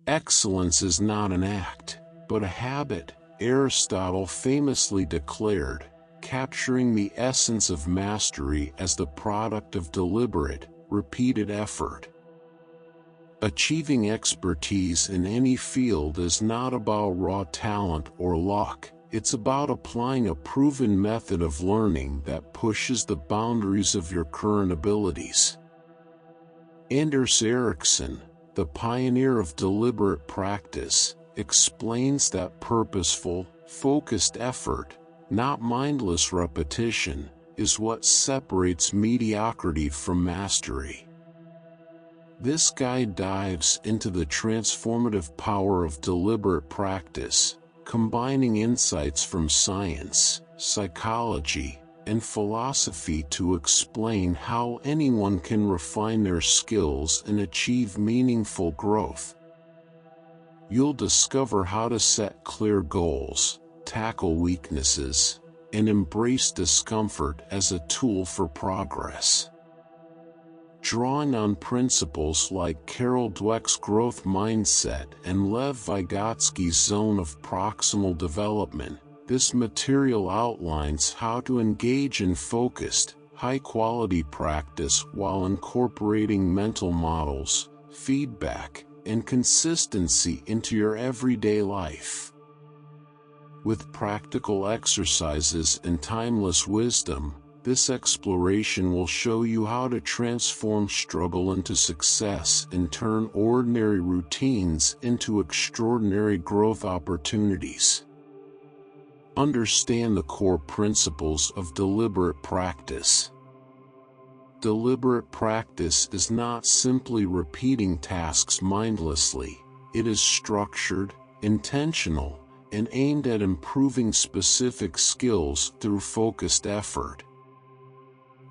Excellence is not an act, but a habit, Aristotle famously declared, capturing the essence of mastery as the product of deliberate, repeated effort. Achieving expertise in any field is not about raw talent or luck. It's about applying a proven method of learning that pushes the boundaries of your current abilities. Anders Ericsson, the pioneer of deliberate practice, explains that purposeful, focused effort, not mindless repetition, is what separates mediocrity from mastery. This guide dives into the transformative power of deliberate practice, combining insights from science, psychology, and philosophy to explain how anyone can refine their skills and achieve meaningful growth. You'll discover how to set clear goals, tackle weaknesses, and embrace discomfort as a tool for progress. Drawing on principles like Carol Dweck's growth mindset and Lev Vygotsky's zone of proximal development, this material outlines how to engage in focused, high-quality practice while incorporating mental models, feedback, and consistency into your everyday life. With practical exercises and timeless wisdom, this exploration will show you how to transform struggle into success and turn ordinary routines into extraordinary growth opportunities. Understand the core principles of deliberate practice. Deliberate practice is not simply repeating tasks mindlessly. It is structured, intentional, and aimed at improving specific skills through focused effort.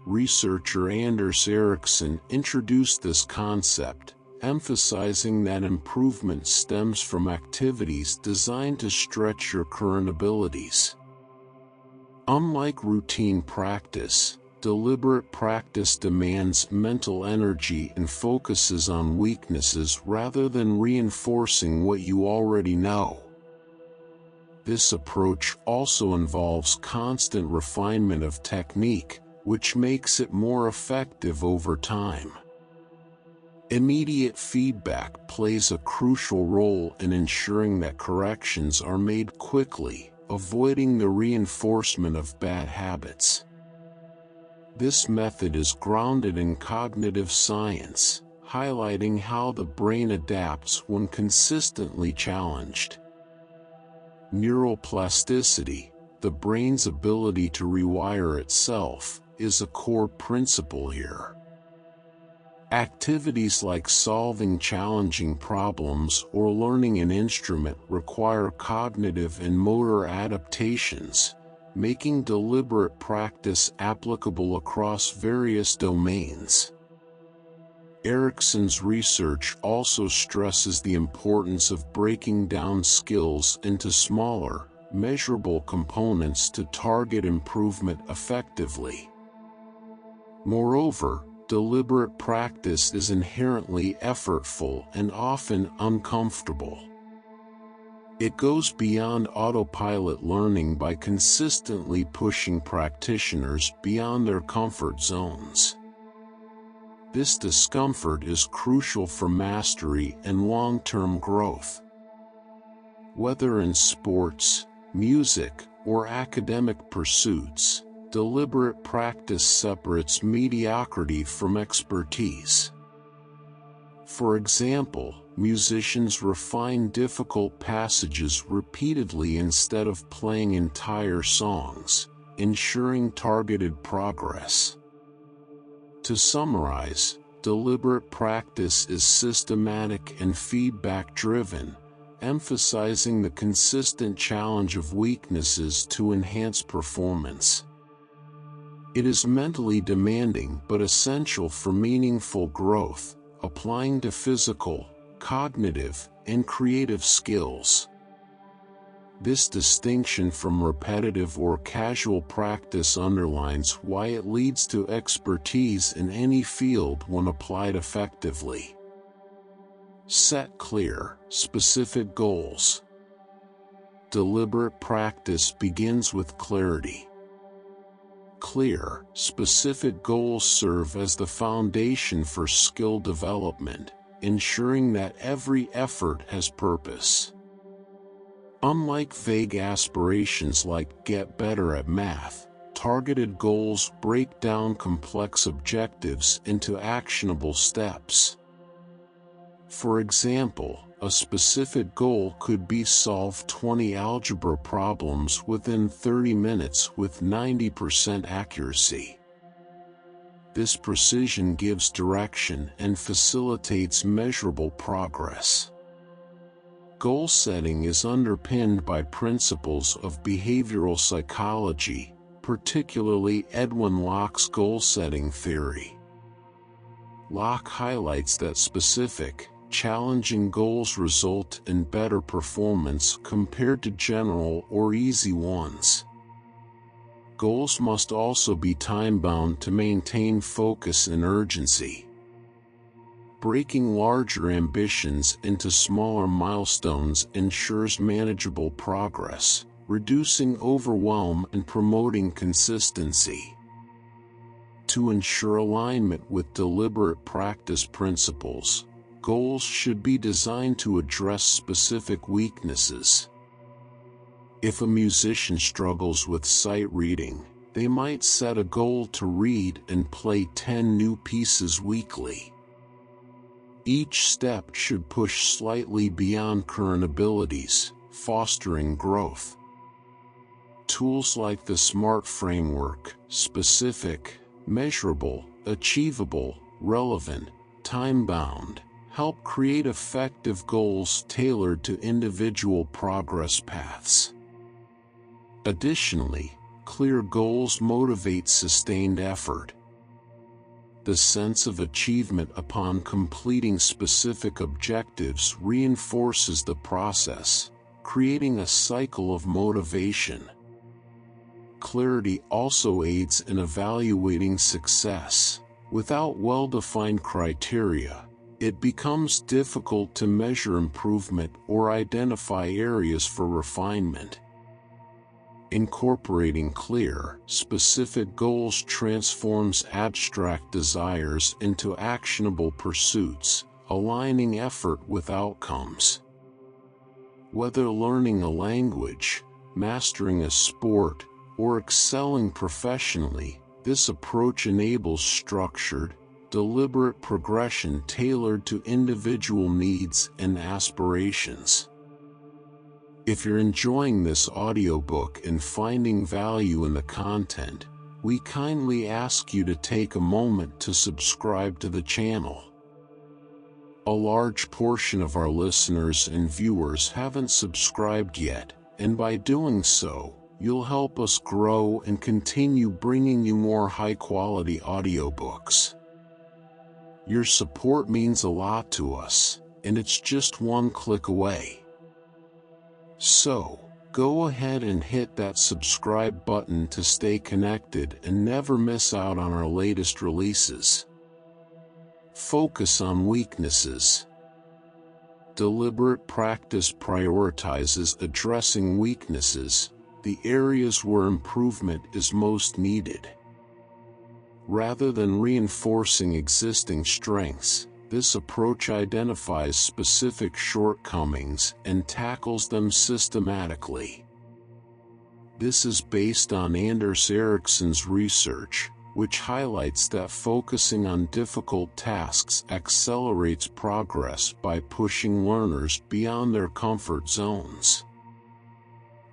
Researcher Anders Ericsson introduced this concept, emphasizing that improvement stems from activities designed to stretch your current abilities. Unlike routine practice, deliberate practice demands mental energy and focuses on weaknesses rather than reinforcing what you already know. This approach also involves constant refinement of technique, which makes it more effective over time. Immediate feedback plays a crucial role in ensuring that corrections are made quickly, avoiding the reinforcement of bad habits. This method is grounded in cognitive science, highlighting how the brain adapts when consistently challenged. Neuroplasticity, the brain's ability to rewire itself, is a core principle here. Activities like solving challenging problems or learning an instrument require cognitive and motor adaptations, making deliberate practice applicable across various domains. Ericsson's research also stresses the importance of breaking down skills into smaller, measurable components to target improvement effectively. Moreover, deliberate practice is inherently effortful and often uncomfortable. It goes beyond autopilot learning by consistently pushing practitioners beyond their comfort zones. This discomfort is crucial for mastery and long-term growth. Whether in sports, music, or academic pursuits, deliberate practice separates mediocrity from expertise. For example, musicians refine difficult passages repeatedly instead of playing entire songs, ensuring targeted progress. To summarize, deliberate practice is systematic and feedback-driven, emphasizing the consistent challenge of weaknesses to enhance performance. It is mentally demanding but essential for meaningful growth, applying to physical, cognitive, and creative skills. This distinction from repetitive or casual practice underlines why it leads to expertise in any field when applied effectively. Set clear, specific goals. Deliberate practice begins with clarity. Clear, specific goals serve as the foundation for skill development, ensuring that every effort has purpose. Unlike vague aspirations like get better at math, targeted goals break down complex objectives into actionable steps. For example, a specific goal could be solve 20 algebra problems within 30 minutes with 90% accuracy. This precision gives direction and facilitates measurable progress. Goal setting is underpinned by principles of behavioral psychology, particularly Edwin Locke's goal-setting theory. Locke highlights that specific, challenging goals result in better performance compared to general or easy ones. Goals must also be time-bound to maintain focus and urgency. Breaking larger ambitions into smaller milestones ensures manageable progress, reducing overwhelm and promoting consistency. To ensure alignment with deliberate practice principles, goals should be designed to address specific weaknesses. If a musician struggles with sight reading, they might set a goal to read and play 10 new pieces weekly. Each step should push slightly beyond current abilities, fostering growth. Tools like the SMART framework, specific, measurable, achievable, relevant, time-bound, help create effective goals tailored to individual progress paths. Additionally, clear goals motivate sustained effort. The sense of achievement upon completing specific objectives reinforces the process, creating a cycle of motivation. Clarity also aids in evaluating success. Without well-defined criteria, it becomes difficult to measure improvement or identify areas for refinement. Incorporating clear, specific goals transforms abstract desires into actionable pursuits, aligning effort with outcomes. Whether learning a language, mastering a sport, or excelling professionally, this approach enables structured, deliberate progression tailored to individual needs and aspirations. If you're enjoying this audiobook and finding value in the content, we kindly ask you to take a moment to subscribe to the channel. A large portion of our listeners and viewers haven't subscribed yet, and by doing so, you'll help us grow and continue bringing you more high-quality audiobooks. Your support means a lot to us, and it's just one click away. So, go ahead and hit that subscribe button to stay connected and never miss out on our latest releases. Focus on weaknesses. Deliberate practice prioritizes addressing weaknesses, the areas where improvement is most needed. Rather than reinforcing existing strengths, this approach identifies specific shortcomings and tackles them systematically. This is based on Anders Ericsson's research, which highlights that focusing on difficult tasks accelerates progress by pushing learners beyond their comfort zones.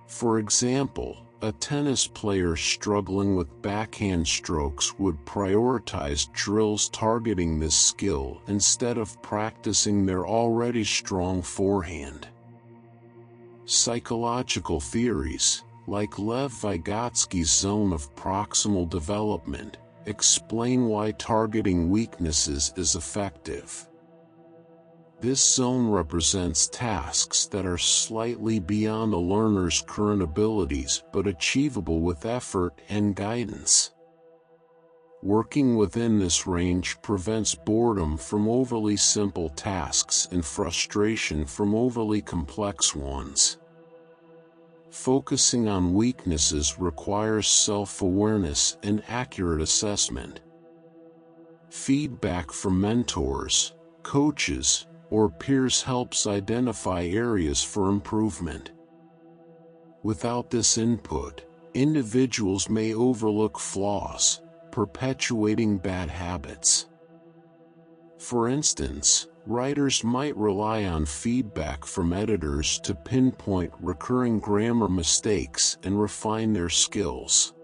For example, a tennis player struggling with backhand strokes would prioritize drills targeting this skill instead of practicing their already strong forehand. Psychological theories, like Lev Vygotsky's zone of proximal development, explain why targeting weaknesses is effective. This zone represents tasks that are slightly beyond a learner's current abilities but achievable with effort and guidance. Working within this range prevents boredom from overly simple tasks and frustration from overly complex ones. Focusing on weaknesses requires self-awareness and accurate assessment. Feedback from mentors, coaches, or peers helps identify areas for improvement. Without this input, individuals may overlook flaws, perpetuating bad habits. For instance, writers might rely on feedback from editors to pinpoint recurring grammar mistakes and refine their skills.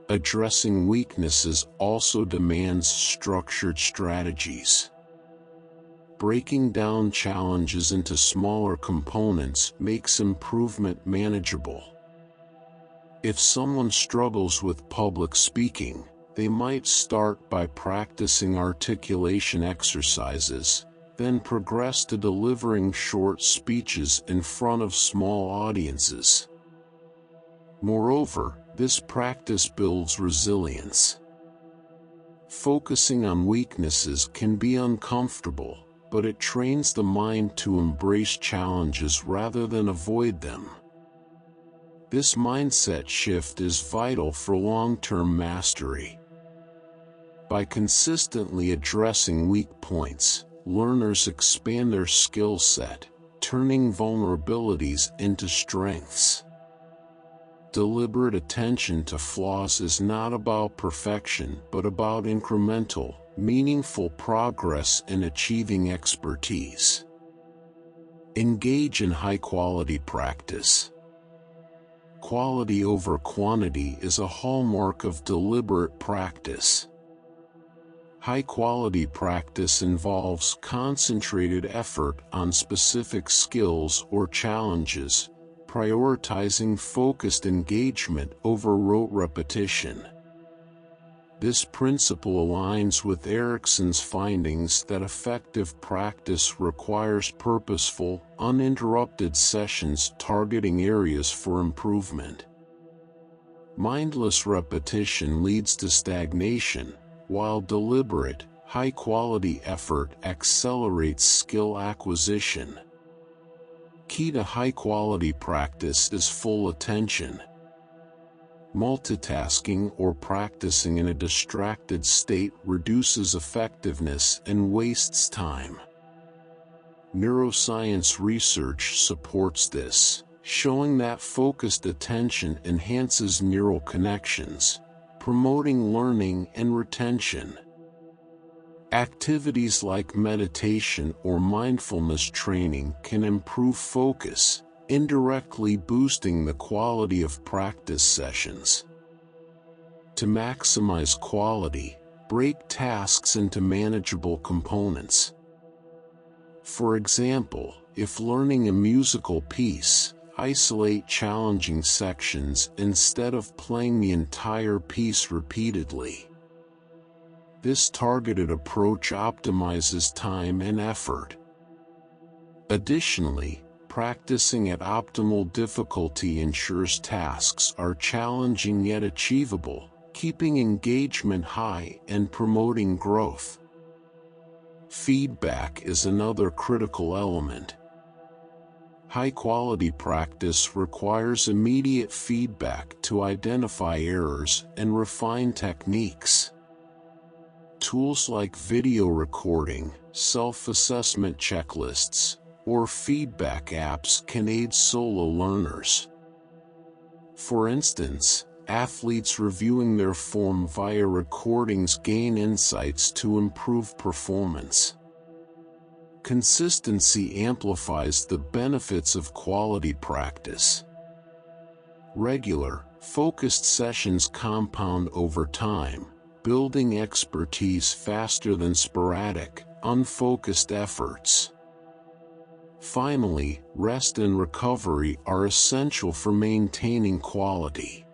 Addressing weaknesses also demands structured strategies. Breaking down challenges into smaller components makes improvement manageable. If someone struggles with public speaking, they might start by practicing articulation exercises, then progress to delivering short speeches in front of small audiences. Moreover, this practice builds resilience. Focusing on weaknesses can be uncomfortable, but it trains the mind to embrace challenges rather than avoid them. This mindset shift is vital for long-term mastery. By consistently addressing weak points, learners expand their skill set, turning vulnerabilities into strengths. Deliberate attention to flaws is not about perfection but about incremental, meaningful progress in achieving expertise. Engage in high-quality practice. Quality over quantity is a hallmark of deliberate practice. High-quality practice involves concentrated effort on specific skills or challenges, prioritizing focused engagement over rote repetition. This principle aligns with Erickson's findings that effective practice requires purposeful, uninterrupted sessions targeting areas for improvement. Mindless repetition leads to stagnation, while deliberate, high-quality effort accelerates skill acquisition. Key to high-quality practice is full attention. Multitasking or practicing in a distracted state reduces effectiveness and wastes time. Neuroscience research supports this, showing that focused attention enhances neural connections, promoting learning and retention. Activities like meditation or mindfulness training can improve focus, indirectly boosting the quality of practice sessions. To maximize quality, break tasks into manageable components. For example, if learning a musical piece, isolate challenging sections instead of playing the entire piece repeatedly. This targeted approach optimizes time and effort. Additionally, practicing at optimal difficulty ensures tasks are challenging yet achievable, keeping engagement high and promoting growth. Feedback is another critical element. High-quality practice requires immediate feedback to identify errors and refine techniques. Tools like video recording, self-assessment checklists, or feedback apps can aid solo learners. For instance, athletes reviewing their form via recordings gain insights to improve performance. Consistency amplifies the benefits of quality practice. Regular, focused sessions compound over time, building expertise faster than sporadic, unfocused efforts. Finally, rest and recovery are essential for maintaining quality.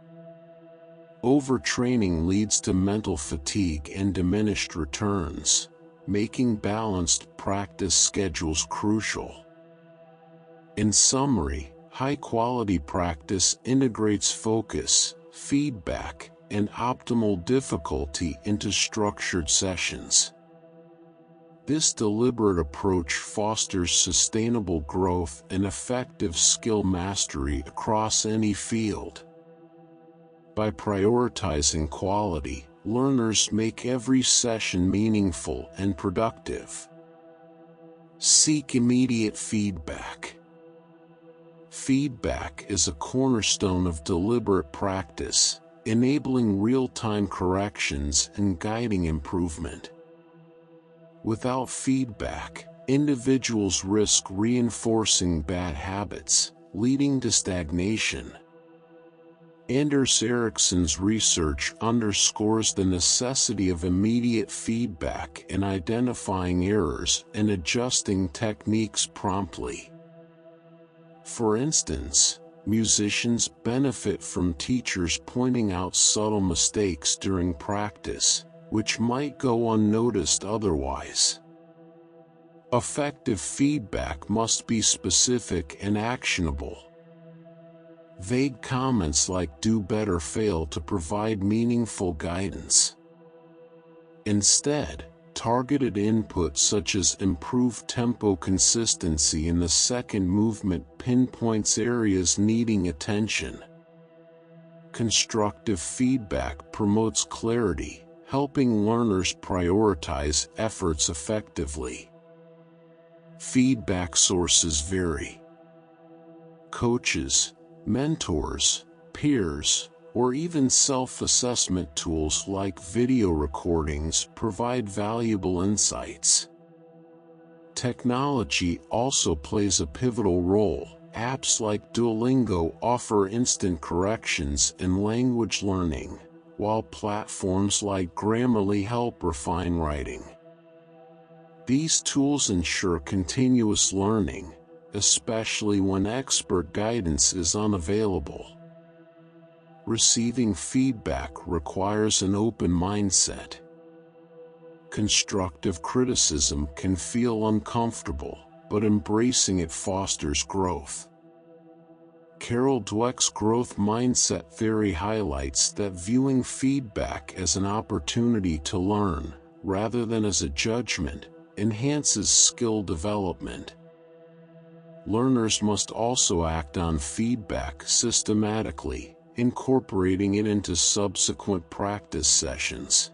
Overtraining leads to mental fatigue and diminished returns, making balanced practice schedules crucial. In summary, high-quality practice integrates focus, feedback, and optimal difficulty into structured sessions. This deliberate approach fosters sustainable growth and effective skill mastery across any field. By prioritizing quality, learners make every session meaningful and productive. Seek immediate feedback. Feedback is a cornerstone of deliberate practice, enabling real-time corrections and guiding improvement. Without feedback, individuals risk reinforcing bad habits, leading to stagnation. Anders Ericsson's research underscores the necessity of immediate feedback in identifying errors and adjusting techniques promptly. For instance, musicians benefit from teachers pointing out subtle mistakes during practice, which might go unnoticed otherwise. Effective feedback must be specific and actionable. Vague comments like "do better" fail to provide meaningful guidance. Instead, targeted input such as improved tempo consistency in the second movement pinpoints areas needing attention. Constructive feedback promotes clarity, helping learners prioritize efforts effectively. Feedback sources vary. Coaches, mentors, peers, or even self-assessment tools like video recordings provide valuable insights. Technology also plays a pivotal role. Apps like Duolingo offer instant corrections in language learning, while platforms like Grammarly help refine writing. These tools ensure continuous learning, especially when expert guidance is unavailable. Receiving feedback requires an open mindset. Constructive criticism can feel uncomfortable, but embracing it fosters growth. Carol Dweck's growth mindset theory highlights that viewing feedback as an opportunity to learn, rather than as a judgment, enhances skill development. Learners must also act on feedback systematically, incorporating it into subsequent practice sessions.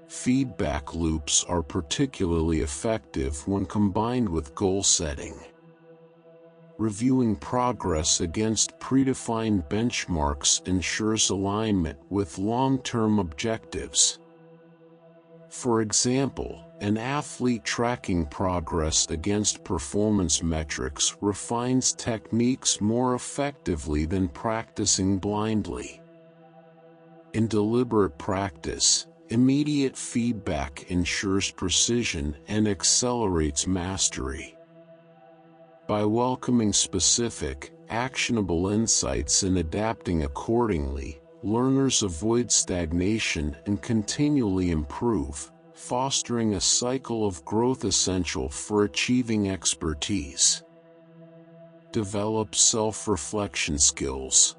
Feedback loops are particularly effective when combined with goal setting. Reviewing progress against predefined benchmarks ensures alignment with long-term objectives. For example, an athlete tracking progress against performance metrics refines techniques more effectively than practicing blindly. In deliberate practice, immediate feedback ensures precision and accelerates mastery. By welcoming specific, actionable insights and adapting accordingly, learners avoid stagnation and continually improve, fostering a cycle of growth essential for achieving expertise. Develop self-reflection skills.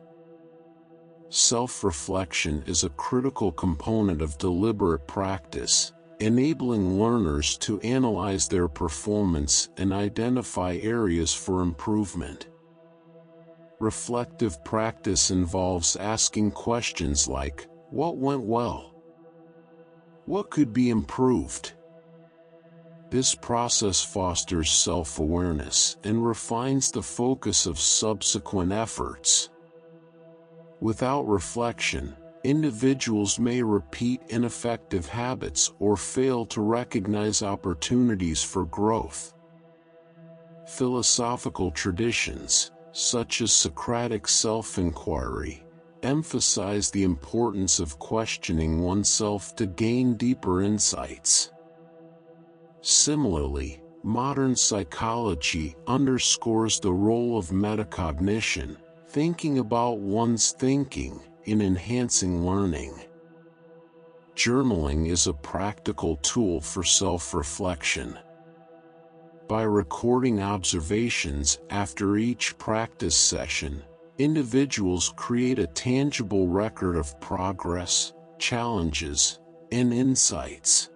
Self-reflection is a critical component of deliberate practice, enabling learners to analyze their performance and identify areas for improvement. Reflective practice involves asking questions like, "What went well? What could be improved?" This process fosters self-awareness and refines the focus of subsequent efforts. Without reflection, individuals may repeat ineffective habits or fail to recognize opportunities for growth. Philosophical traditions, such as Socratic self-inquiry, emphasize the importance of questioning oneself to gain deeper insights. Similarly, modern psychology underscores the role of metacognition, thinking about one's thinking, in enhancing learning. Journaling is a practical tool for self-reflection. By recording observations after each practice session, Individuals create a tangible record of progress, challenges, and insights.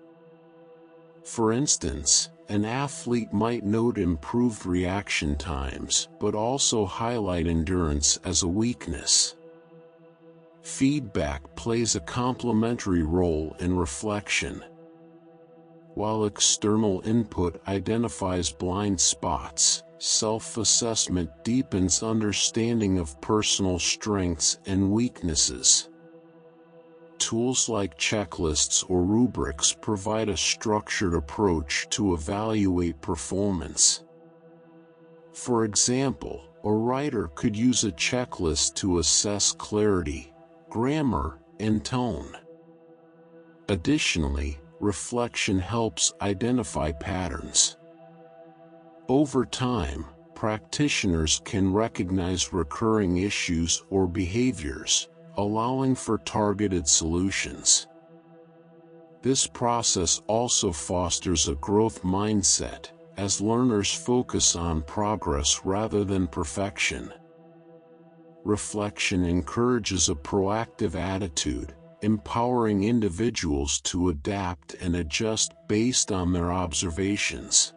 For instance, an athlete might note improved reaction times but also highlight endurance as a weakness. Feedback plays a complementary role in reflection. While external input identifies blind spots, self-assessment deepens understanding of personal strengths and weaknesses. Tools like checklists or rubrics provide a structured approach to evaluate performance. For example, a writer could use a checklist to assess clarity, grammar, and tone. Additionally, reflection helps identify patterns. Over time, practitioners can recognize recurring issues or behaviors, allowing for targeted solutions. This process also fosters a growth mindset, as learners focus on progress rather than perfection. Reflection encourages a proactive attitude, empowering individuals to adapt and adjust based on their observations.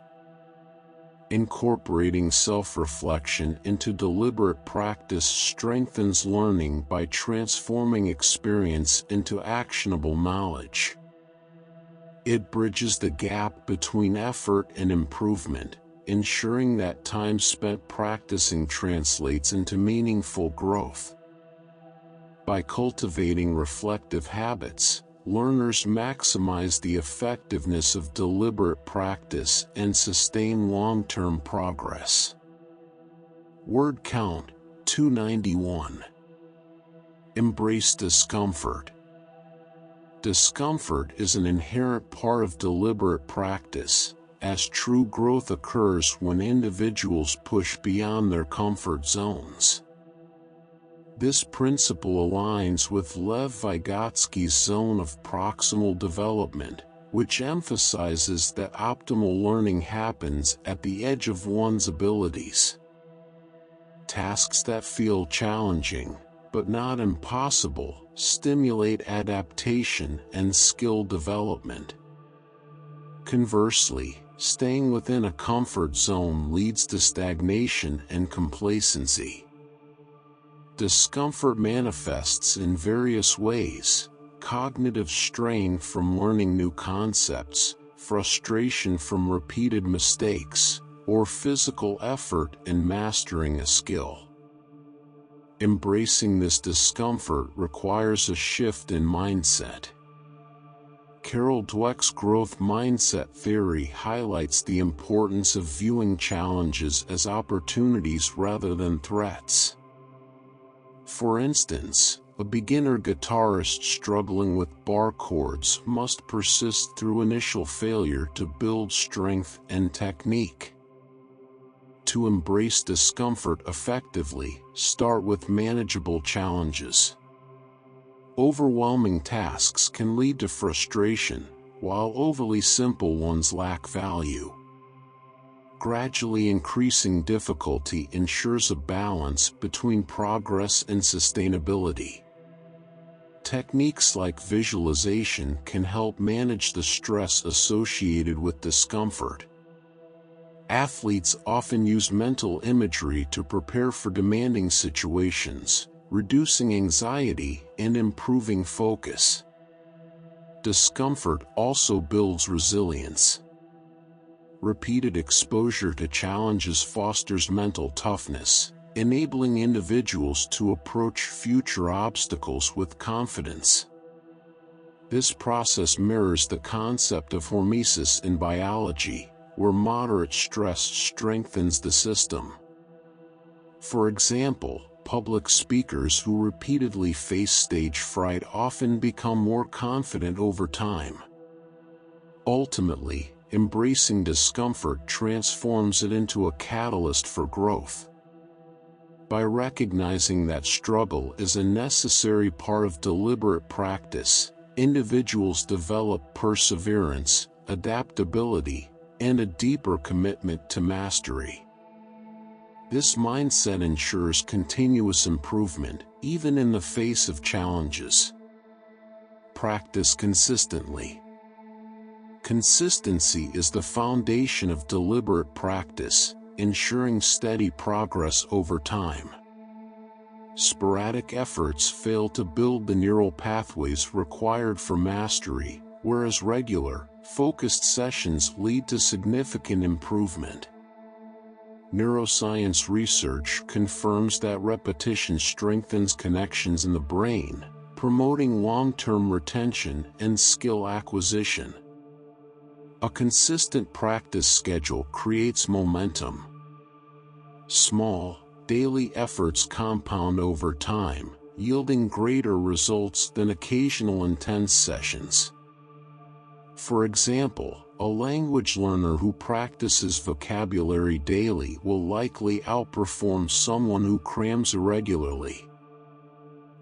Incorporating self-reflection into deliberate practice strengthens learning by transforming experience into actionable knowledge. It bridges the gap between effort and improvement, ensuring that time spent practicing translates into meaningful growth. By cultivating reflective habits, learners maximize the effectiveness of deliberate practice and sustain long-term progress. Word count, 291. Embrace discomfort. Discomfort is an inherent part of deliberate practice, as true growth occurs when individuals push beyond their comfort zones. This principle aligns with Lev Vygotsky's zone of proximal development, which emphasizes that optimal learning happens at the edge of one's abilities. Tasks that feel challenging, but not impossible, stimulate adaptation and skill development. Conversely, staying within a comfort zone leads to stagnation and complacency. Discomfort manifests in various ways: cognitive strain from learning new concepts, frustration from repeated mistakes, or physical effort in mastering a skill. Embracing this discomfort requires a shift in mindset. Carol Dweck's growth mindset theory highlights the importance of viewing challenges as opportunities rather than threats. For instance, a beginner guitarist struggling with bar chords must persist through initial failure to build strength and technique. To embrace discomfort effectively, start with manageable challenges. Overwhelming tasks can lead to frustration, while overly simple ones lack value. Gradually increasing difficulty ensures a balance between progress and sustainability. Techniques like visualization can help manage the stress associated with discomfort. Athletes often use mental imagery to prepare for demanding situations, reducing anxiety and improving focus. Discomfort also builds resilience. Repeated exposure to challenges fosters mental toughness, enabling individuals to approach future obstacles with confidence. This process mirrors the concept of hormesis in biology, where moderate stress strengthens the system. For example, public speakers who repeatedly face stage fright often become more confident over time. Ultimately, embracing discomfort transforms it into a catalyst for growth. By recognizing that struggle is a necessary part of deliberate practice, individuals develop perseverance, adaptability, and a deeper commitment to mastery. This mindset ensures continuous improvement, even in the face of challenges. Practice consistently. Consistency is the foundation of deliberate practice, ensuring steady progress over time. Sporadic efforts fail to build the neural pathways required for mastery, whereas regular, focused sessions lead to significant improvement. Neuroscience research confirms that repetition strengthens connections in the brain, promoting long-term retention and skill acquisition. A consistent practice schedule creates momentum. Small, daily efforts compound over time, yielding greater results than occasional intense sessions. For example, a language learner who practices vocabulary daily will likely outperform someone who crams irregularly.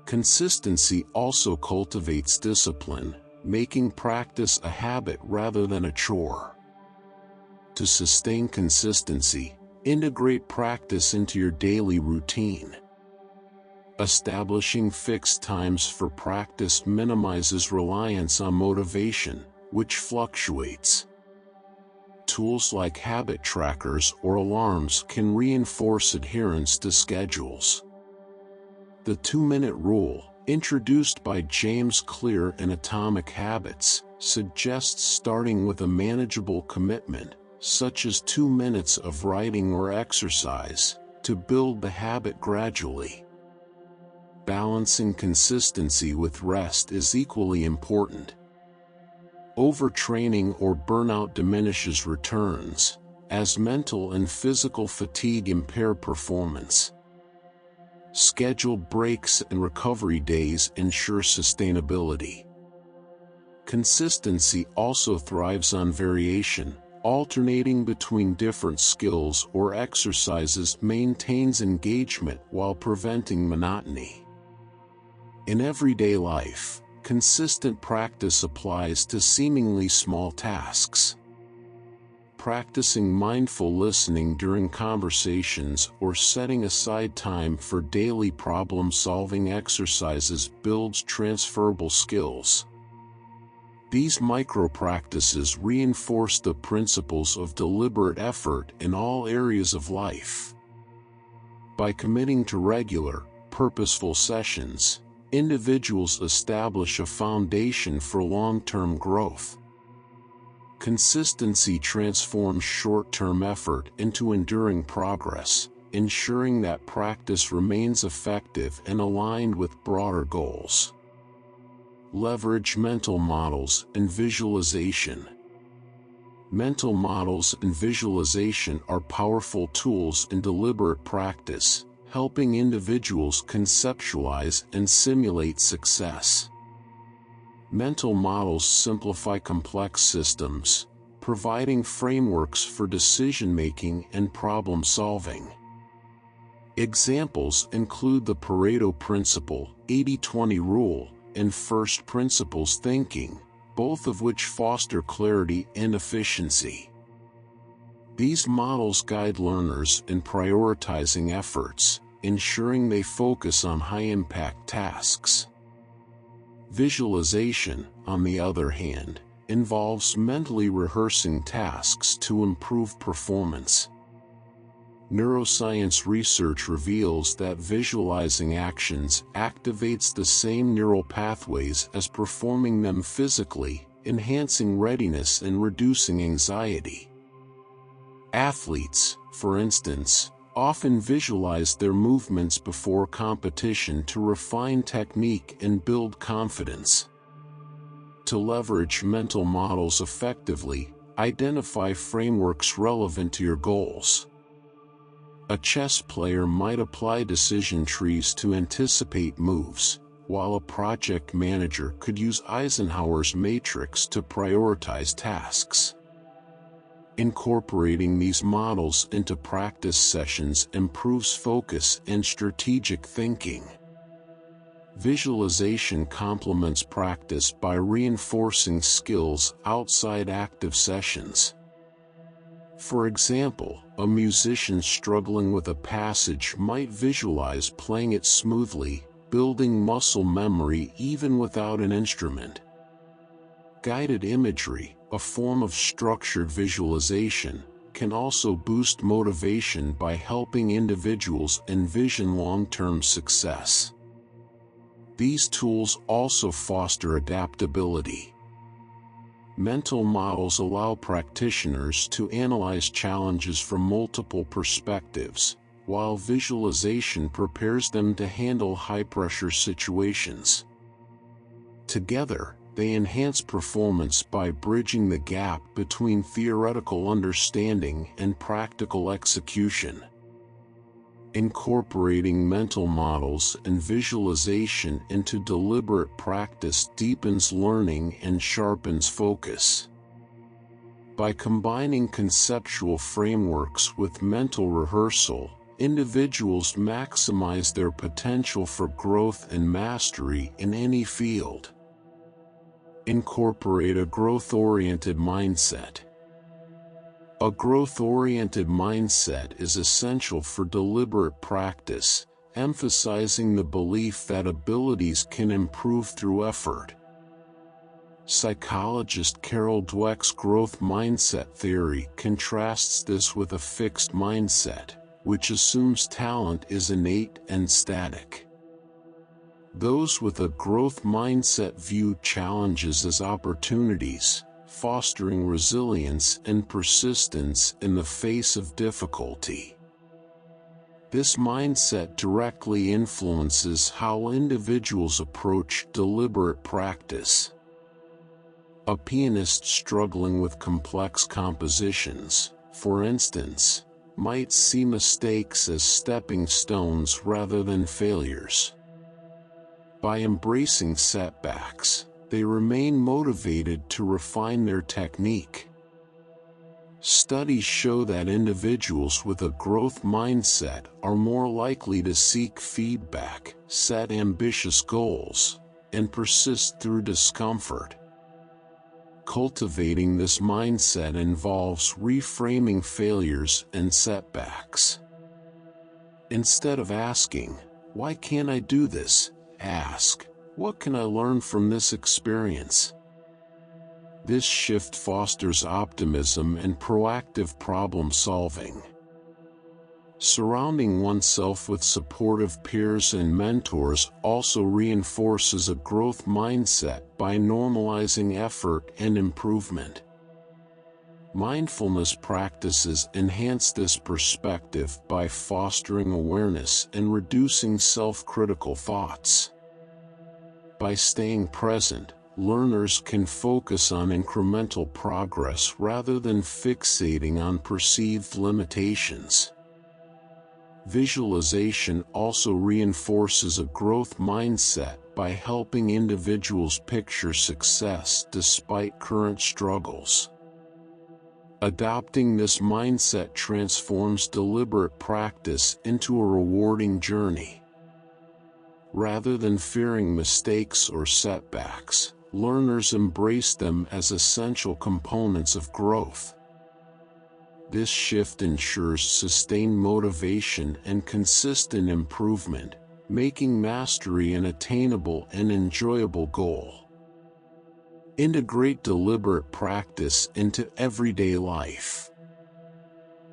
Consistency also cultivates discipline, making practice a habit rather than a chore. To sustain consistency, integrate practice into your daily routine. Establishing fixed times for practice minimizes reliance on motivation, which fluctuates. Tools like habit trackers or alarms can reinforce adherence to schedules. The 2-minute rule, introduced by James Clear in Atomic Habits, suggests starting with a manageable commitment, such as 2 minutes of writing or exercise, to build the habit gradually. Balancing consistency with rest is equally important. Overtraining or burnout diminishes returns, as mental and physical fatigue impair performance. Scheduled breaks and recovery days ensure sustainability. Consistency also thrives on variation. Alternating between different skills or exercises maintains engagement while preventing monotony. In everyday life, consistent practice applies to seemingly small tasks. Practicing mindful listening during conversations or setting aside time for daily problem-solving exercises builds transferable skills. These micro-practices reinforce the principles of deliberate effort in all areas of life. By committing to regular, purposeful sessions, individuals establish a foundation for long-term growth. Consistency transforms short-term effort into enduring progress, ensuring that practice remains effective and aligned with broader goals. Leverage mental models and visualization. Mental models and visualization are powerful tools in deliberate practice, helping individuals conceptualize and simulate success. Mental models simplify complex systems, providing frameworks for decision-making and problem-solving. Examples include the Pareto principle, 80-20 rule, and first principles thinking, both of which foster clarity and efficiency. These models guide learners in prioritizing efforts, ensuring they focus on high-impact tasks. Visualization, on the other hand, involves mentally rehearsing tasks to improve performance. Neuroscience research reveals that visualizing actions activates the same neural pathways as performing them physically, enhancing readiness and reducing anxiety. Athletes, for instance, often visualize their movements before competition to refine technique and build confidence. To leverage mental models effectively, identify frameworks relevant to your goals. A chess player might apply decision trees to anticipate moves, while a project manager could use Eisenhower's matrix to prioritize tasks. Incorporating these models into practice sessions improves focus and strategic thinking. Visualization complements practice by reinforcing skills outside active sessions. For example, A musician struggling with a passage might visualize playing it smoothly, building muscle memory even without an instrument. Guided imagery, a form of structured visualization, can also boost motivation by helping individuals envision long-term success. These tools also foster adaptability. Mental models allow practitioners to analyze challenges from multiple perspectives, while visualization prepares them to handle high-pressure situations. Together, they enhance performance by bridging the gap between theoretical understanding and practical execution. Incorporating mental models and visualization into deliberate practice deepens learning and sharpens focus. By combining conceptual frameworks with mental rehearsal, individuals maximize their potential for growth and mastery in any field. Incorporate a growth-oriented mindset. A growth-oriented mindset is essential for deliberate practice, emphasizing the belief that abilities can improve through effort. Psychologist Carol Dweck's growth mindset theory contrasts this with a fixed mindset, which assumes talent is innate and static. Those with a growth mindset view challenges as opportunities, fostering resilience and persistence in the face of difficulty. This mindset directly influences how individuals approach deliberate practice. A pianist struggling with complex compositions, for instance, might see mistakes as stepping stones rather than failures. By embracing setbacks, they remain motivated to refine their technique. Studies show that individuals with a growth mindset are more likely to seek feedback, set ambitious goals, and persist through discomfort. Cultivating this mindset involves reframing failures and setbacks. Instead of asking, "Why can't I do this?" ask, "What can I learn from this experience?" This shift fosters optimism and proactive problem solving. Surrounding oneself with supportive peers and mentors also reinforces a growth mindset by normalizing effort and improvement. Mindfulness practices enhance this perspective by fostering awareness and reducing self-critical thoughts. By staying present, learners can focus on incremental progress rather than fixating on perceived limitations. Visualization also reinforces a growth mindset by helping individuals picture success despite current struggles. Adopting this mindset transforms deliberate practice into a rewarding journey. Rather than fearing mistakes or setbacks, learners embrace them as essential components of growth. This shift ensures sustained motivation and consistent improvement, making mastery an attainable and enjoyable goal. Integrate deliberate practice into everyday life.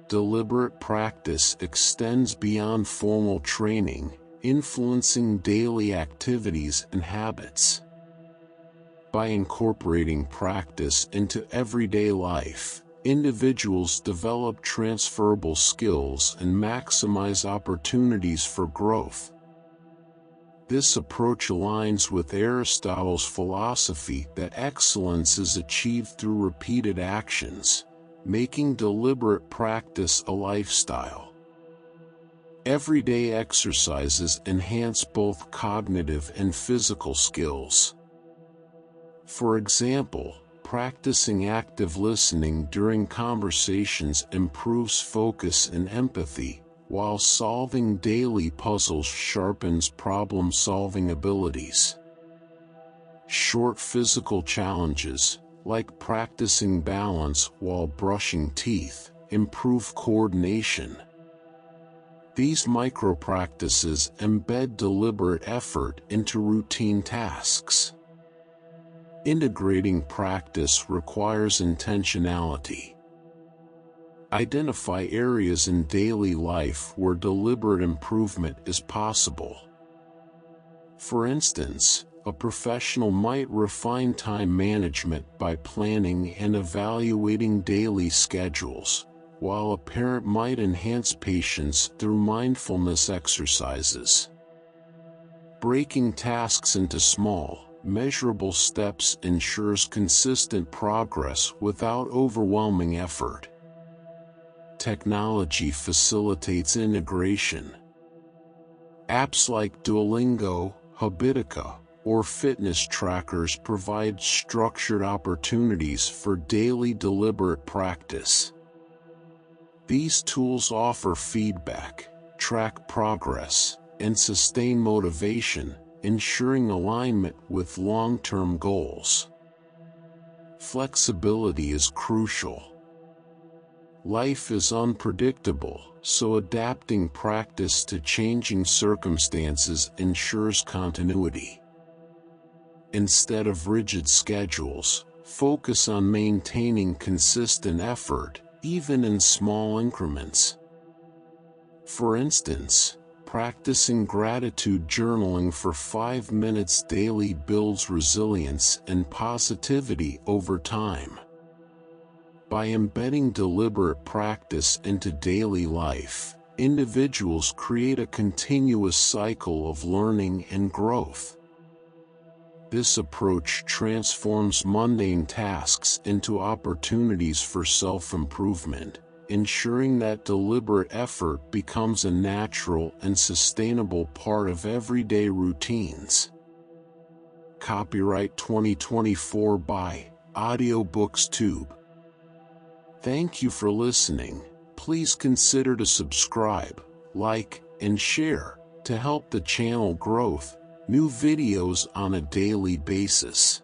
Deliberate practice extends beyond formal training, influencing daily activities and habits. By incorporating practice into everyday life, individuals develop transferable skills and maximize opportunities for growth. This approach aligns with Aristotle's philosophy that excellence is achieved through repeated actions, making deliberate practice a lifestyle. Everyday exercises enhance both cognitive and physical skills. For example, practicing active listening during conversations improves focus and empathy, while solving daily puzzles sharpens problem-solving abilities. Short physical challenges, like practicing balance while brushing teeth, improve coordination. These micro-practices embed deliberate effort into routine tasks. Integrating practice requires intentionality. Identify areas in daily life where deliberate improvement is possible. For instance, a professional might refine time management by planning and evaluating daily schedules, while a parent might enhance patience through mindfulness exercises. Breaking tasks into small, measurable steps ensures consistent progress without overwhelming effort. Technology facilitates integration. Apps like Duolingo, Habitica, or fitness trackers provide structured opportunities for daily deliberate practice. These tools offer feedback, track progress, and sustain motivation, ensuring alignment with long-term goals. Flexibility is crucial. Life is unpredictable, so adapting practice to changing circumstances ensures continuity. Instead of rigid schedules, focus on maintaining consistent effort, even in small increments. For instance, practicing gratitude journaling for 5 minutes daily builds resilience and positivity over time. By embedding deliberate practice into daily life, individuals create a continuous cycle of learning and growth. This approach transforms mundane tasks into opportunities for self-improvement, ensuring that deliberate effort becomes a natural and sustainable part of everyday routines. Copyright 2024 by AudioBooksTube. Thank you for listening. Please consider to subscribe, like, and share to help the channel grow new videos on a daily basis.